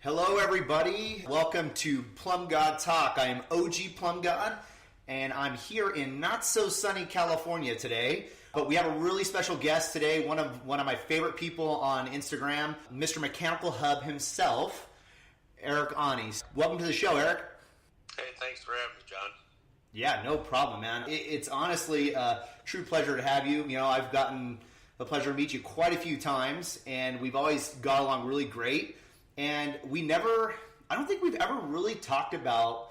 Hello, everybody. Welcome to Plumbgod Talk. I am OG Plumbgod, and I'm here in not-so-sunny California today. But we have a really special guest today, one of my favorite people on Instagram, Mr. Mechanical Hub himself, Eric Aune. Welcome to the show, Eric. Hey, thanks for having me, John. Yeah, no problem, man. It's honestly a true pleasure to have you. You know, I've gotten the pleasure to meet you quite a few times, and we've always got along really great. And I don't think we've ever really talked about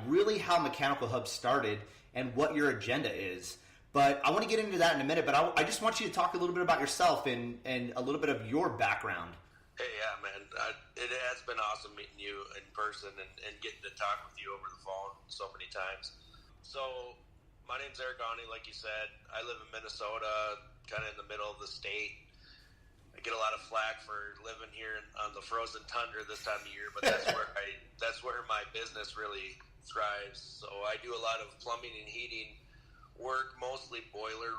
really how Mechanical Hub started and what your agenda is. But I want to get into that in a minute, but I just want you to talk a little bit about yourself and a little bit of your background. Hey, yeah, man. It has been awesome meeting you in person and getting to talk with you over the phone so many times. So, my name's Eric Aune, like you said. I live in Minnesota, kind of in the middle of the state. I get a lot of flack for living here on the frozen tundra this time of year, but that's where my business really thrives. So I do a lot of plumbing and heating work, mostly boiler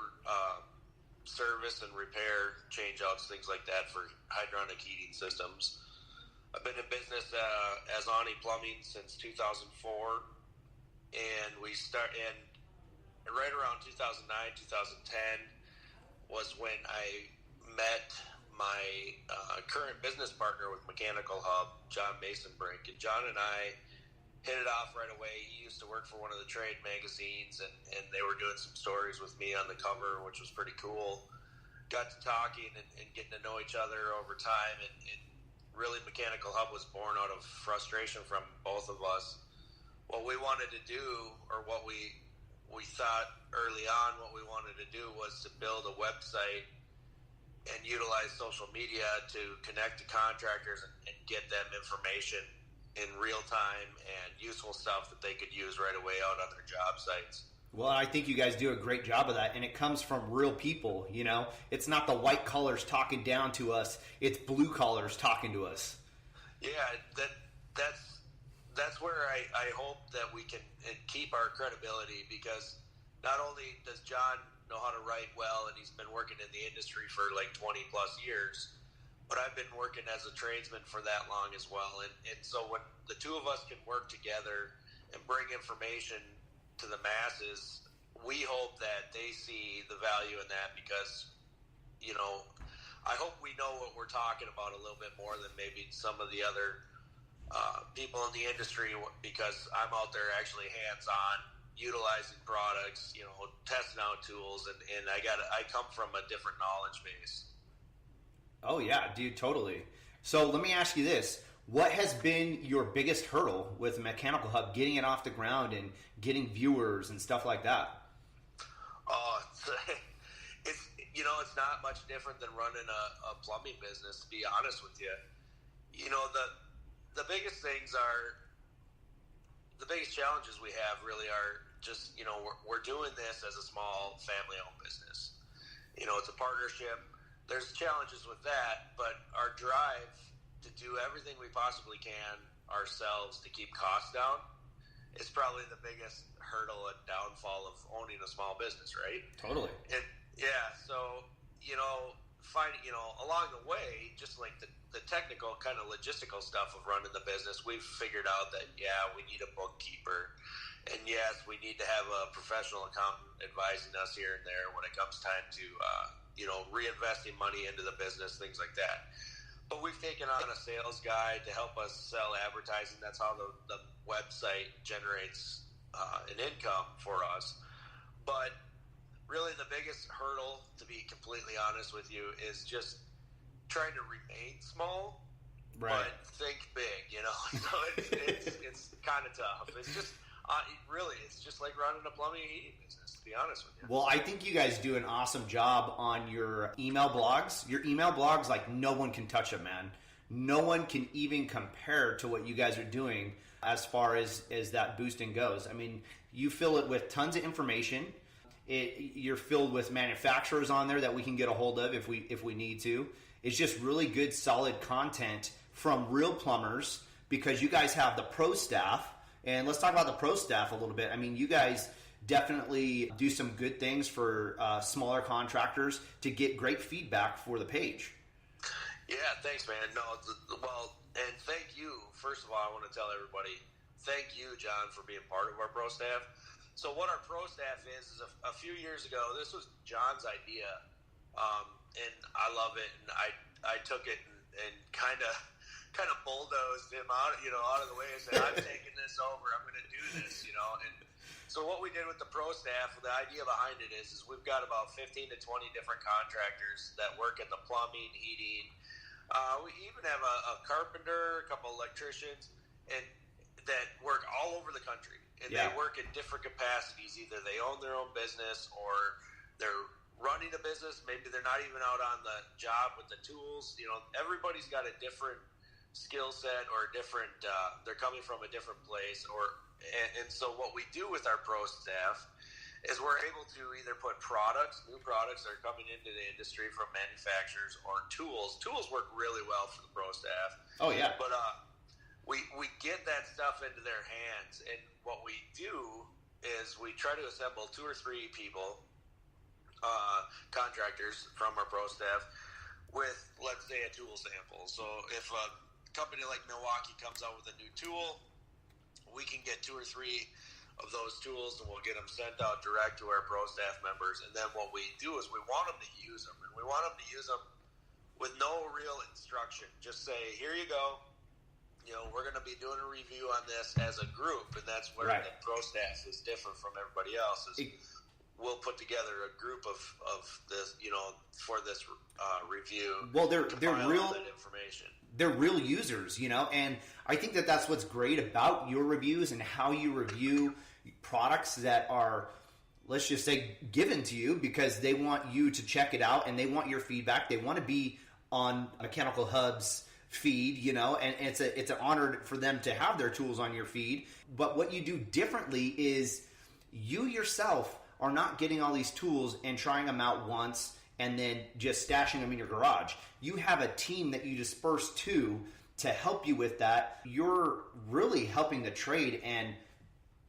service and repair, change-outs, things like that for hydronic heating systems. I've been in business as Aune Plumbing since 2004, and right around 2009, 2010 was when I met my current business partner with Mechanical Hub, John Masonbrink. And John and I hit it off right away. He used to work for one of the trade magazines, and they were doing some stories with me on the cover, which was pretty cool. Got to talking and getting to know each other over time, and really Mechanical Hub was born out of frustration from both of us. What we wanted to do, or what we thought early on what we wanted to do, was to build a website and utilize social media to connect to contractors and get them information in real time and useful stuff that they could use right away out on their job sites. Well, I think you guys do a great job of that, and it comes from real people, you know? It's not the white collars talking down to us, it's blue collars talking to us. Yeah, that's where I hope that we can keep our credibility, because not only does John know how to write well, and he's been working in the industry for 20 plus years, but I've been working as a tradesman for that long as well. And so when the two of us can work together and bring information to the masses, we hope that they see the value in that, because, you know, I hope we know what we're talking about a little bit more than maybe some of the other people in the industry, because I'm out there actually hands-on, utilizing products, you know, testing out tools, and I come from a different knowledge base. Oh yeah, dude, totally. So let me ask you this. What has been your biggest hurdle with Mechanical Hub, getting it off the ground and getting viewers and stuff like that? It's not much different than running a plumbing business, to be honest with you. You know, the biggest things are, the biggest challenges we have really are just, you know, we're doing this as a small family-owned business. You know, it's a partnership. There's challenges with that, but our drive to do everything we possibly can ourselves to keep costs down is probably the biggest hurdle and downfall of owning a small business, right? Totally. And yeah, so, you know, along the way, just like the technical kind of logistical stuff of running the business, we've figured out that, yeah, we need a bookkeeper. And yes, we need to have a professional accountant advising us here and there when it comes time to, reinvesting money into the business, things like that. But we've taken on a sales guy to help us sell advertising. That's how the website generates an income for us. But really the biggest hurdle, to be completely honest with you, is just trying to remain small, right, but think big, you know? So it's kind of tough. It's just, it's just like running a plumbing and heating business, to be honest with you. Well, I think you guys do an awesome job on your email blogs. Your email blogs, no one can touch them, man. No one can even compare to what you guys are doing as far as that boosting goes. I mean, you fill it with tons of information. You're filled with manufacturers on there that we can get a hold of if we need to. It's just really good, solid content from real plumbers, because you guys have the pro staff. And let's talk about the pro staff a little bit. I mean, you guys definitely do some good things for smaller contractors to get great feedback for the page. Yeah, thanks, man. No, well, and thank you. First of all, I want to tell everybody, thank you, John, for being part of our pro staff. So what our pro staff is a few years ago, this was John's idea, and I love it. And I took it and kind of bulldozed him out of the way and said, I'm taking this over. I'm going to do this, And so what we did with the pro staff, the idea behind it is we've got about 15 to 20 different contractors that work in the plumbing, heating. We even have a carpenter, a couple electricians, and that work all over the country. And they work in different capacities. Either they own their own business or they're running a business. Maybe they're not even out on the job with the tools. Everybody's got a different skill set or a different, they're coming from a different place. And so what we do with our pro staff is we're able to either put new products that are coming into the industry from manufacturers or tools. Tools work really well for the pro staff. Oh, yeah. But we get that stuff into their hands, and what we do is we try to assemble 2 or 3 people, contractors from our pro staff, with, let's say, a tool sample. So if a company like Milwaukee comes out with a new tool, we can get 2 or 3 of those tools, and we'll get them sent out direct to our pro staff members. And then what we do is we want them to use them, and we want them to use them with no real instruction. Just say, here you go. We're going to be doing a review on this as a group, and that's where the pro staff is different from everybody else. We'll put together a group of this, for this review. Well, they're real that information. They're real users, and I think that that's what's great about your reviews and how you review products that are, let's just say, given to you because they want you to check it out and they want your feedback. They want to be on Mechanical Hub's feed, and it's an honor for them to have their tools on your feed. But what you do differently is you yourself are not getting all these tools and trying them out once and then just stashing them in your garage. You have a team that you disperse to help you with that. You're really helping the trade, and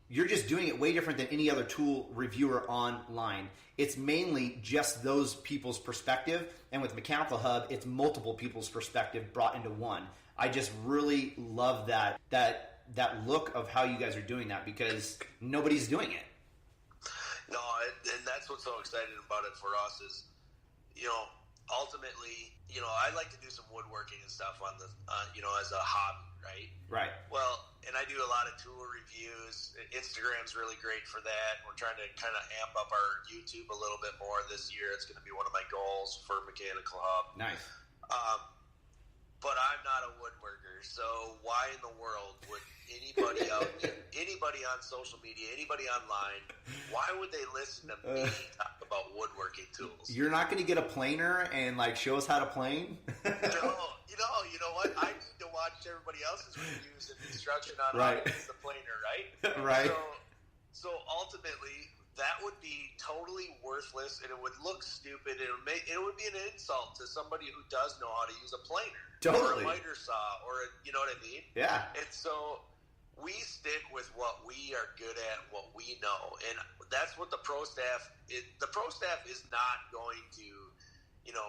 you're just doing it way different than any other tool reviewer online. It's mainly just those people's perspective, and with Mechanical Hub, it's multiple people's perspective brought into one. I just really love that look of how you guys are doing that because nobody's doing it. No, and that's what's so exciting about it for us is, ultimately, I like to do some woodworking and stuff on the, as a hobby, right? Right. Well, and I do a lot of tool reviews. Instagram's really great for that. We're trying to kind of amp up our YouTube a little bit more this year. It's going to be one of my goals for Mechanical Hub. Nice. But I'm not a woodworker, so why in the world would anybody out there, anybody on social media, anybody online, why would they listen to me talk about woodworking tools? You're not going to get a planer and show us how to plane? No, you know what? I need to watch everybody else's reviews and instruction on how to use the planer, right? Right. So ultimately, that would be totally worthless, and it would look stupid. It would be an insult to somebody who does know how to use a planer, totally, or a miter saw, or you know what I mean? Yeah. And so we stick with what we are good at, what we know, and that's what the pro staff is. The pro staff is not going to,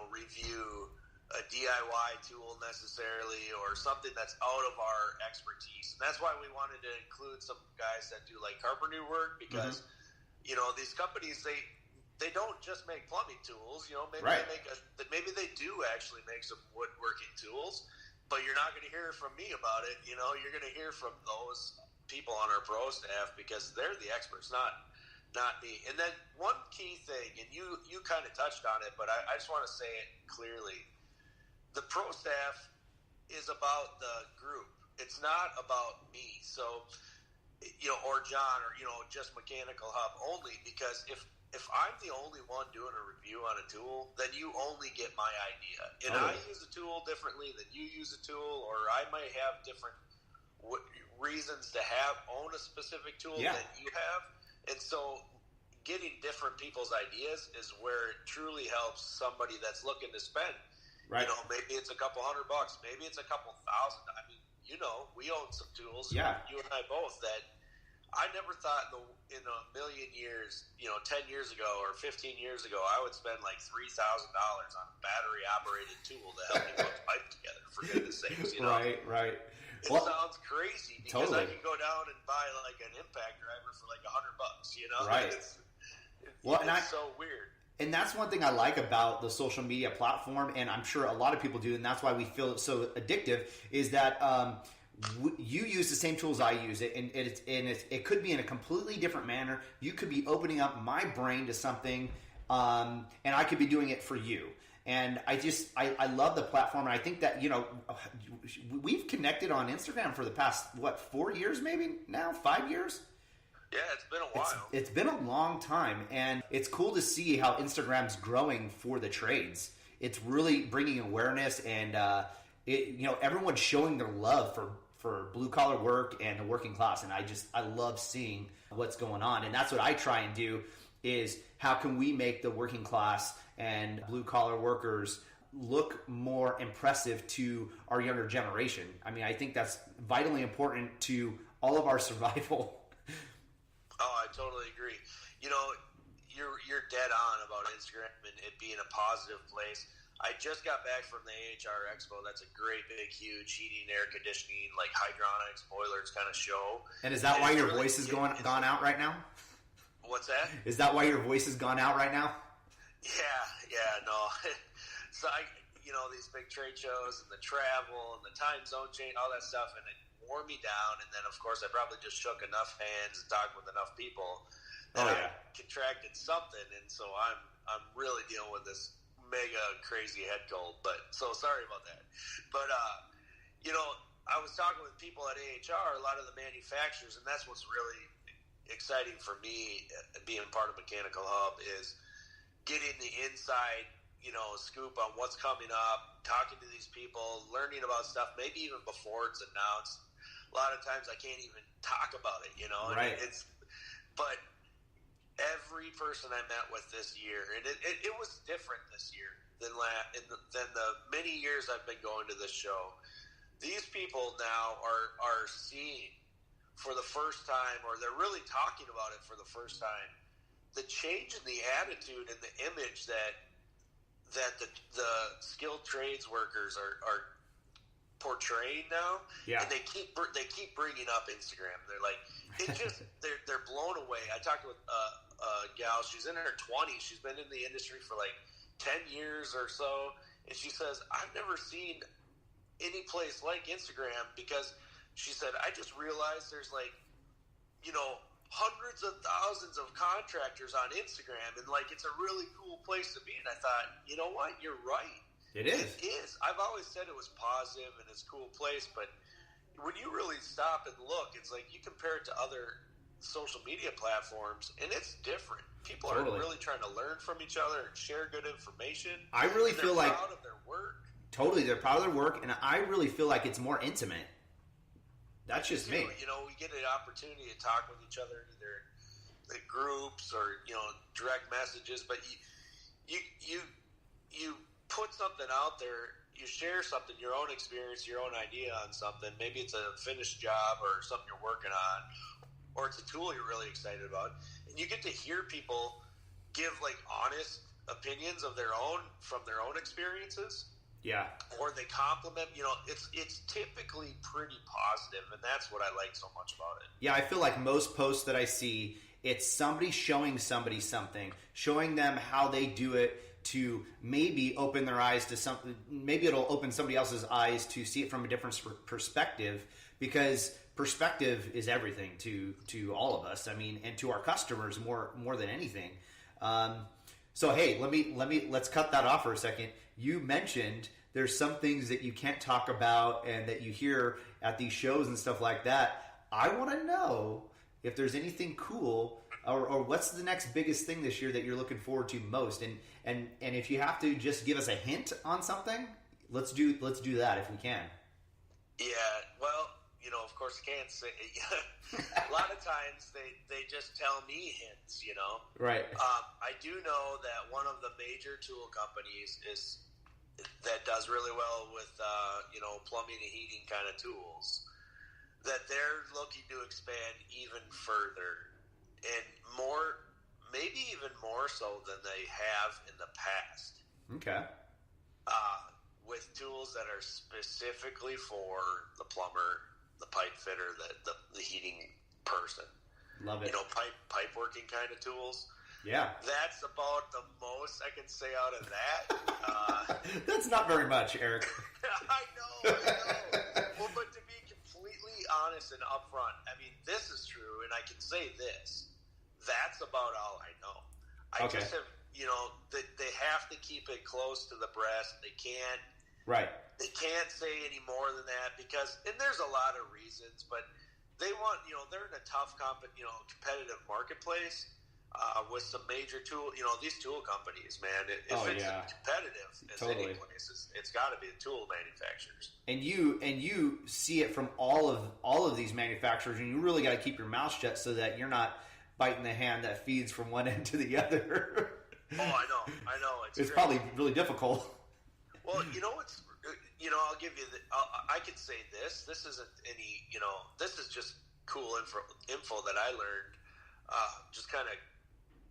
review a DIY tool necessarily or something that's out of our expertise, and that's why we wanted to include some guys that do carpentry work because. Mm-hmm. These companies, they don't just make plumbing tools. Maybe maybe they do actually make some woodworking tools, but you're not going to hear from me about it. You're going to hear from those people on our pro staff because they're the experts, not me. And then one key thing, and you kind of touched on it, but I just want to say it clearly. The pro staff is about the group. It's not about me. So, or John, or, just Mechanical Hub only, because if I'm the only one doing a review on a tool, then you only get my idea. And I use a tool differently than you use a tool, or I might have different reasons to own a specific tool than you have. And so getting different people's ideas is where it truly helps somebody that's looking to spend. Right. Maybe it's a couple $100, maybe it's a couple thousand. I mean, we own some tools, you and I both, that I never thought in a million years, 10 years ago or 15 years ago, I would spend like $3,000 on a battery operated tool to help me put pipe together, for goodness sakes, Right. It sounds crazy because totally. I can go down and buy like an impact driver for like $100, Right. It's so weird. And that's one thing I like about the social media platform, and I'm sure a lot of people do, and that's why we feel it so addictive, is that you use the same tools I use, and it could be in a completely different manner. You could be opening up my brain to something, and I could be doing it for you. And I love the platform, and I think that, we've connected on Instagram for the past, 4 years maybe now? 5 years? Yeah, it's been a while. It's been a long time, and it's cool to see how Instagram's growing for the trades. It's really bringing awareness, and everyone's showing their love for blue collar work and the working class, and I love seeing what's going on. And that's what I try and do, is how can we make the working class and blue collar workers look more impressive to our younger generation. I mean, I think that's vitally important to all of our survival. Oh, I totally agree. You're dead on about Instagram and it being a positive place. I just got back from the AHR Expo. That's a great, big, huge heating, air conditioning, like hydronics, boilers kind of show. And is that why your voice has gone out right now? What's that? Is that why your voice has gone out right now? Yeah, no. So these big trade shows and the travel and the time zone change, all that stuff, and it wore me down. And then, of course, I probably just shook enough hands and talked with enough people that I contracted something. And so I'm really dealing with this mega crazy head cold. But so sorry about that. But I was talking with people at AHR, a lot of the manufacturers, and that's what's really exciting for me, being part of Mechanical Hub, is getting the inside scoop on what's coming up, talking to these people, learning about stuff maybe even before it's announced. A lot of times I can't even talk about it, Right. But every person I met with this year, and it was different this year than the many years I've been going to this show. These people now are seeing for the first time, or they're really talking about it for the first time, the change in the attitude and the image that the skilled trades workers are portraying now. Yeah. And they keep bringing up Instagram. They're like, they're blown away. I talked with a gal. She's in her 20s. She's been in the industry for like 10 years or so, and she says, I've never seen any place like Instagram, because she said, I just realized there's like, hundreds of thousands of contractors on Instagram, and like it's a really cool place to be. And I thought, you know what, you're right. It is. I've always said it was positive and it's a cool place, but when you really stop and look, it's like you compare it to other social media platforms, and it's different. People are really trying to learn from each other and share good information. I really feel like they're proud of their work. Totally, they're proud of their work, and I really feel like it's more intimate. That's just me. We get an opportunity to talk with each other, either the groups or direct messages. But you put something out there, you share something, your own experience, your own idea on something. Maybe it's a finished job or something you're working on, or it's a tool you're really excited about, and you get to hear people give like honest opinions of their own from their own experiences. Yeah. Or they compliment, it's typically pretty positive, and that's what I like so much about it. Yeah, I feel like most posts that I see, it's somebody showing somebody something, showing them how they do it to maybe open their eyes to something. Maybe it'll open somebody else's eyes to see it from a different perspective, because perspective is everything to all of us. I mean, and to our customers more than anything. So hey, let's cut that off for a second. You mentioned there's some things that you can't talk about and that you hear at these shows and stuff like that. I want to know if there's anything cool or what's the next biggest thing this year that you're looking forward to most. And if you have to just give us a hint on something, let's do that if we can. Yeah, well, of course, I can't say. A lot of times they just tell me hints, Right. I do know that one of the major tool companies that does really well with, plumbing and heating kind of tools. that they're looking to expand even further and more, maybe even more so than they have in the past. Okay. With tools that are specifically for the plumber, the pipe fitter, the heating person. Love it. Pipe working kind of tools. Yeah. That's about the most I can say out of that. That's not very much, Eric. I know. Well, but to be completely honest and upfront, I mean, this is true, and I can say this. That's about all I know. I just have, they have to keep it close to the breast. They can't. Right. They can't say any more than that because, and there's a lot of reasons, but they want, they're in a tough, competitive marketplace with some major these tool companies, man. If it's competitive as any place, it's got to be the tool manufacturers. And you see it from all of these manufacturers, and you really got to keep your mouth shut so that you're not biting the hand that feeds from one end to the other. Oh, I know. It's probably really difficult. Well, I'll give you I could say this. This isn't any, this is just cool info that I learned. Just kind of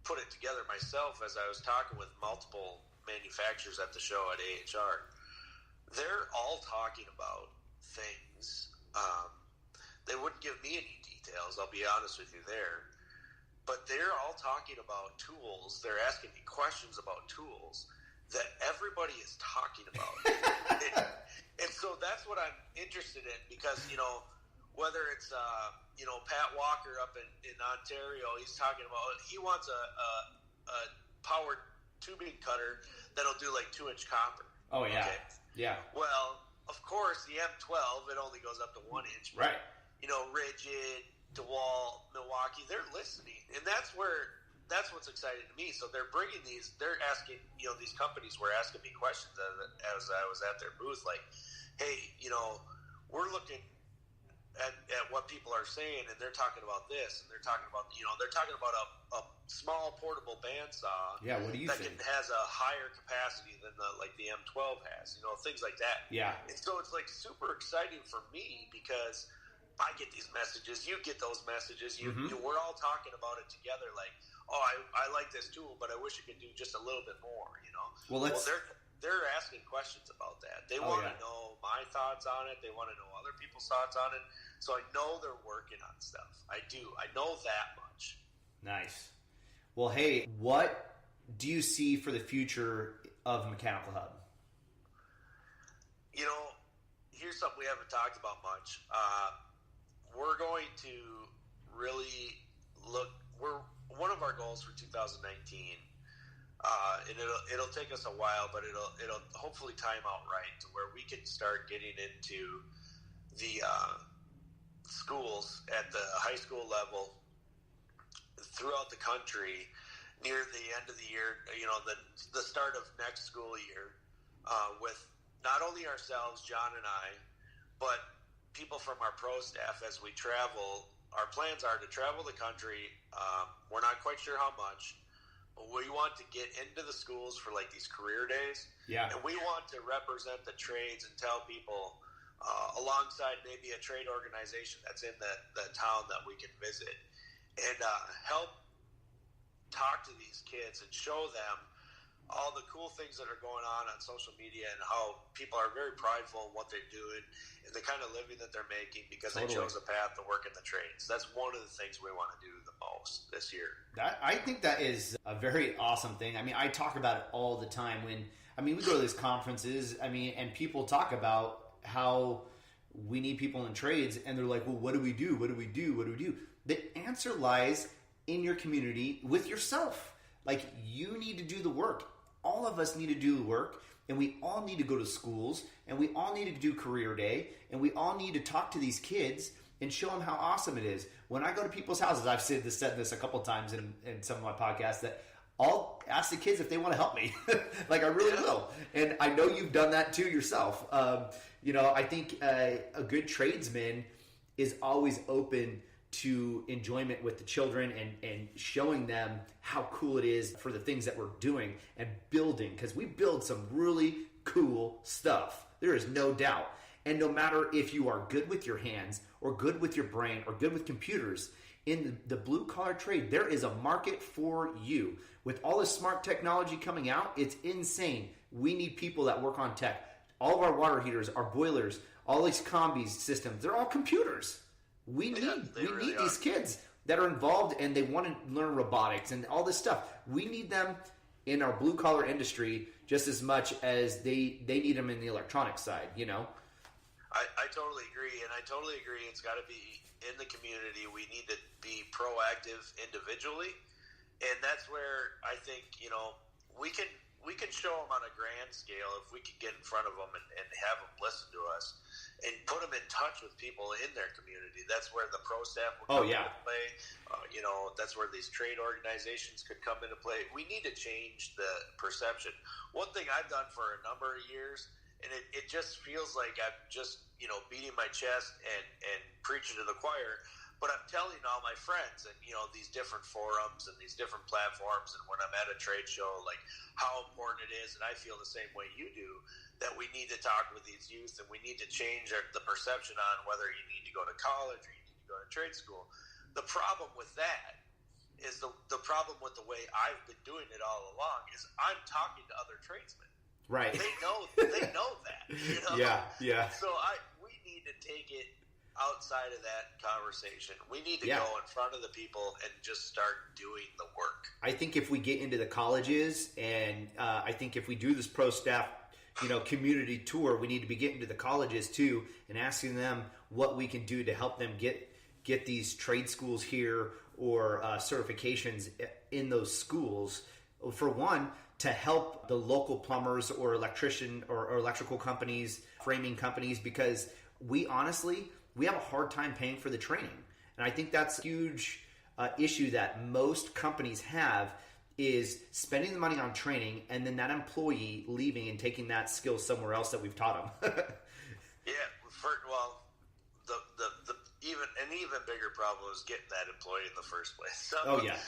put it together myself as I was talking with multiple manufacturers at the show at AHR. They're all talking about things. They wouldn't give me any details, I'll be honest with you there. But they're all talking about tools. They're asking me questions about tools that everybody is talking about. and so that's what I'm interested in because, whether it's, Pat Walker up in Ontario, he's talking about, he wants a powered tubing cutter that'll do like 2-inch copper. Oh, yeah. Okay? Yeah. Well, of course, the M12, it only goes up to 1 inch. Right. Rigid, DeWalt, Milwaukee, they're listening. And that's what's exciting to me. So they're bringing they're asking, these companies were asking me questions as I was at their booth, like, hey, we're looking at what people are saying, and they're talking about this, and they're talking about, a small portable bandsaw. Yeah, what do you think? That has a higher capacity than the M12 has, things like that. Yeah. And so it's super exciting for me because I get these messages, you get those messages, we're all talking about it together, like, oh, I like this tool, but I wish it could do just a little bit more, Well, they're asking questions about that. They want to know my thoughts on it. They want to know other people's thoughts on it. So I know they're working on stuff. I do. I know that much. Nice. Well, hey, what do you see for the future of Mechanical Hub? Here's something we haven't talked about much. We're going to really look. One of our goals for 2019. And it'll take us a while, but it'll hopefully time out right to where we can start getting into the schools at the high school level throughout the country near the end of the year, the start of next school year, with not only ourselves, John and I, but people from our pro staff as we travel. Our plans are to travel the country. We're not quite sure how much. We want to get into the schools for these career days. Yeah. And we want to represent the trades and tell people alongside maybe a trade organization that's in the town that we can visit and help talk to these kids and show them all the cool things that are going on social media and how people are very prideful in what they're doing and the kind of living that they're making because they chose a path to work in the trades. That's one of the things we want to do the most this year. I think that is a very awesome thing. I mean, I talk about it all the time when, we go to these conferences, and people talk about how we need people in trades, and they're like, well, what do we do? What do we do? What do we do? The answer lies in your community with yourself. You need to do the work. All of us need to do the work, and we all need to go to schools, and we all need to do career day, and we all need to talk to these kids and show them how awesome it is. When I go to people's houses, I've said this a couple of times in some of my podcasts, that I'll ask the kids if they want to help me. I really will. And I know you've done that too yourself. I think a good tradesman is always open to enjoyment with the children and showing them how cool it is for the things that we're doing and building, because we build some really cool stuff. There is no doubt. And no matter if you are good with your hands or good with your brain or good with computers, in the blue collar trade, there is a market for you. With all this smart technology coming out, it's insane. We need people that work on tech. All of our water heaters, our boilers, all these combis systems, they're all computers. We need these kids that are involved and they want to learn robotics and all this stuff. We need them in our blue collar industry just as much as they need them in the electronics side, you know? I totally agree, and I totally agree it's got to be in the community. We need to be proactive individually, and that's where I think, you know, we can show them on a grand scale if we can get in front of them and have them listen to us and put them in touch with people in their community. That's where the pro staff will come into play. You know, that's where these trade organizations could come into play. We need to change the perception. One thing I've done for a number of years, and it just feels like I'm just, you know, beating my chest and preaching to the choir, but I'm telling all my friends and, you know, these different forums and these different platforms, and when I'm at a trade show, like how important it is, and I feel the same way you do, that we need to talk with these youth and we need to change the perception on whether you need to go to college or you need to go to trade school. The problem with that is the problem with the way I've been doing it all along is I'm talking to other tradesmen. Right. They know that. You know? Yeah. So we need to take it outside of that conversation. We need to go in front of the people and just start doing the work. I think if we get into the colleges, and I think if we do this pro staff, you know, community tour, we need to be getting to the colleges too and asking them what we can do to help them get these trade schools here or certifications in those schools. For one, to help the local plumbers or electrician or electrical companies, framing companies, because we honestly have a hard time paying for the training. And I think that's a huge issue that most companies have, is spending the money on training and then that employee leaving and taking that skill somewhere else that we've taught them. An even bigger problem is getting that employee in the first place. So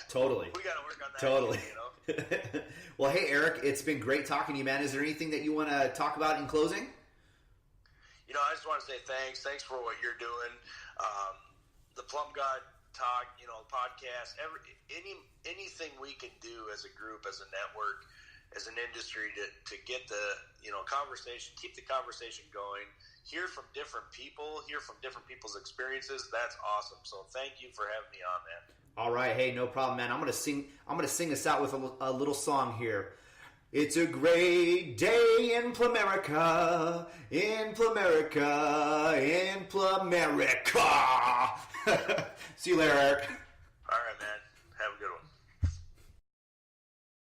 Totally. We got to work on that. Totally. Again, you know? Well, hey, Eric, it's been great talking to you, man. Is there anything that you want to talk about in closing? You know, I just want to say thanks. Thanks for what you're doing. The Plumbgod Talk, you know, podcast, anything we can do as a group, as a network, as an industry to get the, you know, conversation, keep the conversation going, hear from different people, hear from different people's experiences. That's awesome. So thank you for having me on, man. All right. Hey, no problem, man. I'm going to sing us out with a little song here. It's a great day in Plumerica, in Plumerica, in Plumerica. See you later, Eric.